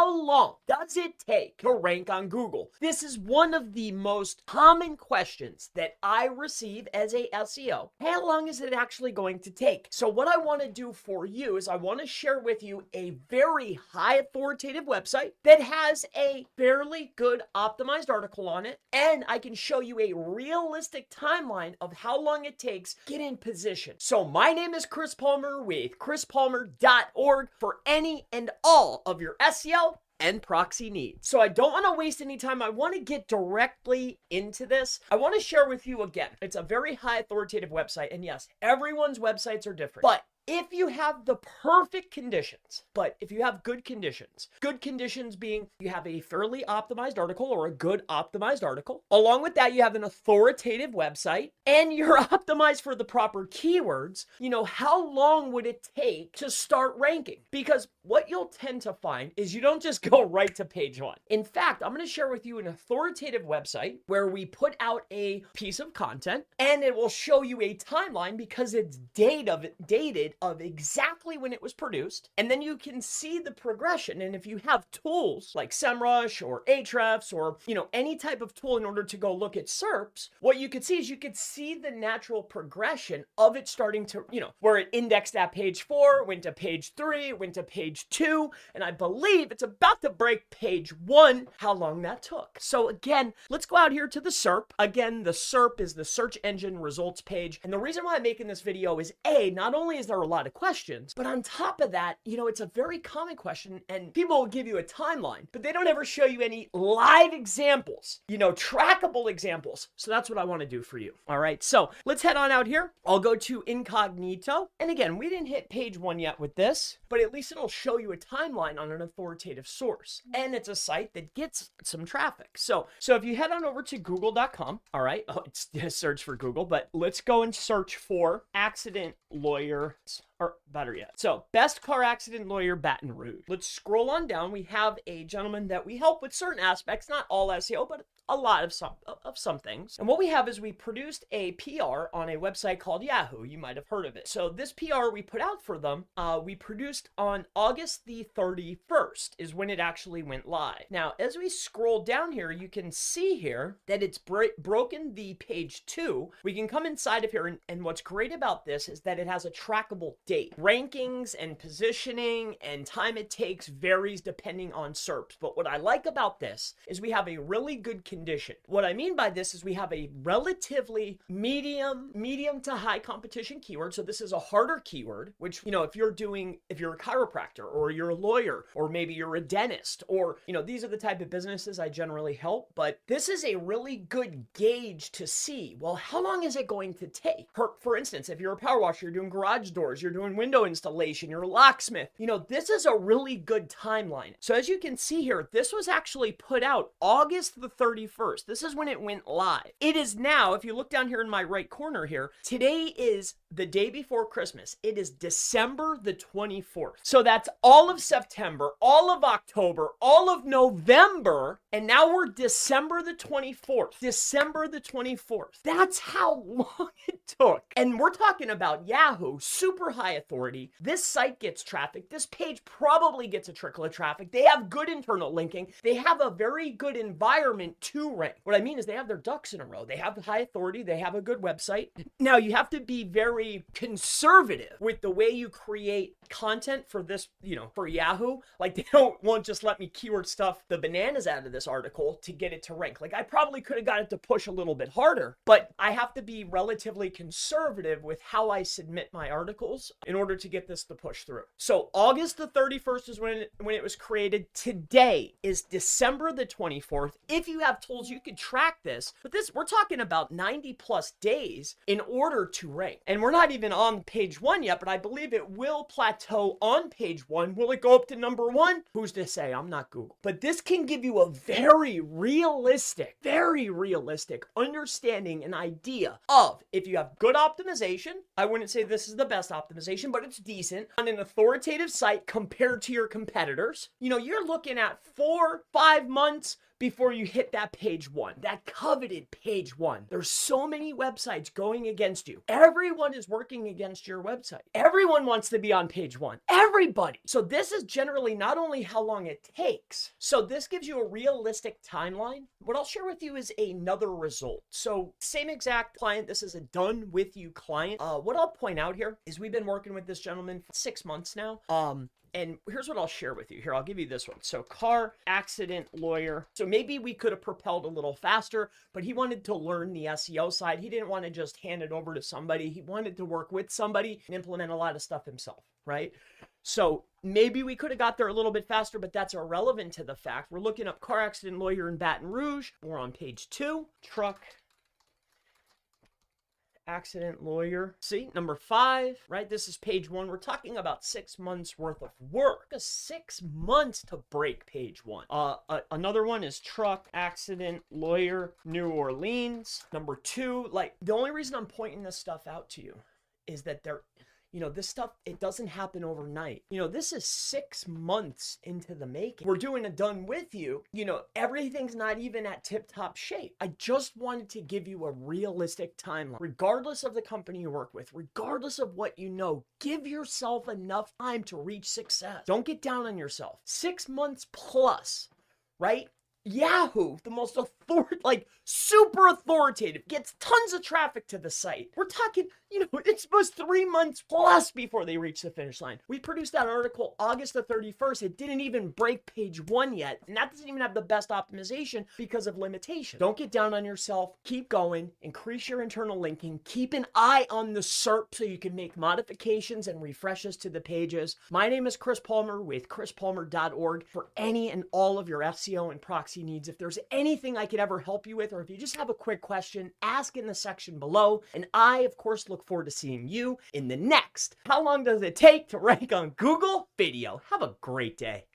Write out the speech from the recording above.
how long does it take to rank on Google? This is one of the most common questions that I receive as a SEO. How long is it actually going to take? So what I want to do for you is I want to share with you a very high authoritative website that has a fairly good optimized article on it, and I can show you a realistic timeline of how long it takes to get in position. So my name is Chris Palmer with chrispalmer.org for any and all of your SEO and proxy needs. So I don't want to waste any time. I want to get directly into this. I want to share with you again, it's a very high authoritative website, and yes, everyone's websites are different, but if you have the perfect conditions, but if you have good conditions being you have a fairly optimized article or a good optimized article, along with that, you have an authoritative website and you're optimized for the proper keywords, how long would it take to start ranking? Because what you'll tend to find is you don't just go right to page one. In fact, I'm going to share with you an authoritative website where we put out a piece of content and it will show you a timeline because it's dated of exactly when it was produced, and then you can see the progression. And if you have tools like SEMrush or Ahrefs or any type of tool in order to go look at SERPs, what you could see is you could see the natural progression of it starting to where it indexed at page 4, went to page 3, went to page 2, and I believe it's about to break page 1, how long that took. So again, let's go out here to the SERP. Again, the SERP is the search engine results page, and the reason why I'm making this video is not only is there a lot of questions, but on top of that, it's a very common question, and people will give you a timeline, but they don't ever show you any live examples, trackable examples. So that's what I want to do for you. All right, so let's head on out here. I'll go to incognito, and again, we didn't hit page 1 yet with this, but at least it'll show you a timeline on an authoritative source, and it's a site that gets some traffic. So if you head on over to google.com, all right, it's a search for Google, but let's go and search for accident lawyer, or better yet, so best car accident lawyer Baton Rouge. Let's scroll on down. We have a gentleman that we help with certain aspects, not all SEO, but a lot of some things. And what we have is we produced a PR on a website called Yahoo. You might have heard of it. So this PR we put out for them, we produced on August the 31st is when it actually went live. Now, as we scroll down here, you can see here that it's broken the page 2. We can come inside of here, and what's great about this is that it has a trackable date. Rankings and positioning and time it takes varies depending on SERPs. But what I like about this is we have a really good condition. What I mean by this is we have a relatively medium to high competition keyword. So this is a harder keyword, which, if you're a chiropractor or you're a lawyer, or maybe you're a dentist, or, these are the type of businesses I generally help, but this is a really good gauge to see, well, how long is it going to take? For instance, if you're a power washer, you're doing garage doors, you're doing window installation, you're a locksmith, this is a really good timeline. So as you can see here, this was actually put out August the 31st. This is when it went live. It is now, if you look down here in my right corner here, today is the day before Christmas. It is December the 24th. So that's all of September, all of October, all of November, and now we're December the 24th. December the 24th. That's how long it took. And we're talking about Yahoo, super high authority. This site gets traffic. This page probably gets a trickle of traffic. They have good internal linking. They have a very good environment to rank. What I mean is they have their ducks in a row. They have high authority. They have a good website. Now, you have to be very conservative with the way you create content for this, for Yahoo. Like, they won't just let me keyword stuff the bananas out of this article to get it to rank. Like, I probably could have got it to push a little bit harder, but I have to be relatively conservative with how I submit my articles in order to get this to push through. So August the 31st is when it was created. Today is December the 24th. If you have tools, you could track this, but we're talking about 90 plus days in order to rank. And we're not even on page 1 yet, but I believe it will plateau on page 1. Will it go up to number 1? Who's to say? I'm not Google. But this can give you a very realistic understanding and idea of if you have good optimization. I wouldn't say this is the best optimization, but it's decent on an authoritative site compared to your competitors. You're looking at 4-5 months, before you hit that page one, that coveted page one. There's so many websites going against you. Everyone is working against your website. Everyone wants to be on page one. Everybody. So this is generally not only how long it takes. So this gives you a realistic timeline. What I'll share with you is another result. So same exact client. This is a done with you client. What I'll point out here is we've been working with this gentleman for 6 months now. And here's what I'll share with you. Here, I'll give you this one. So car accident lawyer. So maybe we could have propelled a little faster, but he wanted to learn the SEO side. He didn't want to just hand it over to somebody. He wanted to work with somebody and implement a lot of stuff himself, right? So maybe we could have got there a little bit faster, but that's irrelevant to the fact. We're looking up car accident lawyer in Baton Rouge. We're on page 2, truck accident lawyer. See, number 5, right? This is page 1. We're talking about 6 months worth of work. 6 months to break page 1. Another one is truck accident lawyer, New Orleans. Number 2, like the only reason I'm pointing this stuff out to you is that this stuff, it doesn't happen overnight. This is 6 months into the making. We're doing a done with you. Everything's not even at tip-top shape. I just wanted to give you a realistic timeline. Regardless of the company you work with, regardless of what you know, give yourself enough time to reach success. Don't get down on yourself. 6 months plus, right? Yahoo, the most super authoritative, gets tons of traffic to the site. We're talking, it's supposed 3 months plus before they reach the finish line. We produced that article August the 31st. It didn't even break page 1 yet. And that doesn't even have the best optimization because of limitations. Don't get down on yourself. Keep going. Increase your internal linking. Keep an eye on the SERP so you can make modifications and refreshes to the pages. My name is Chris Palmer with chrispalmer.org for any and all of your SEO and proxy needs. If there's anything I could ever help you with, or if you just have a quick question, ask in the section below. And I, of course, look forward to seeing you in the next How Long Does It Take to Rank on Google video. Have a great day.